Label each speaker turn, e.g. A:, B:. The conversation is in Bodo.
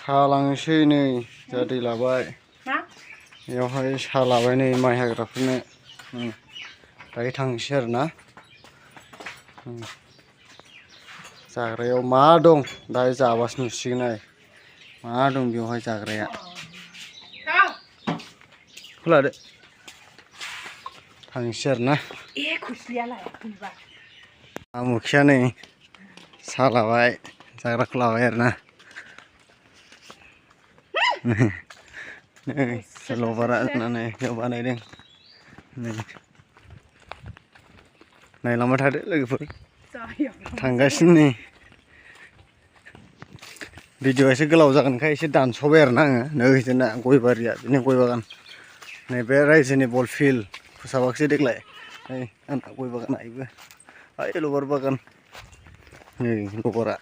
A: सालांसै नै जा दै लाबाय बेयावहाय सालाबाय नै माइ हाग्राफोरनो दायो थांसै आरोना जाग्रायाव मा दं दायो जाबासो नुसिगोन आरो मा दं बेवहाय जाग्राया खोलादो थांसै आरोना आमुखिया नै सालाबाय जाग्राखौ लाबाय आरोना लबारा होननानै बानायदों नायलांबाय थादो लोगोफोर थांगासिनो नै भिडिअ एसे गोलाव जागोनखाय एसे दानस'बाय आरोना आङो नै जोंना गय बारिया बिनि गय बागान नैबे रायजोनि बल फिल्ड फोसाबाखिसै देग्लाय नै आंना गय बागाना बेबो ओइ लबार बागान नै लबारा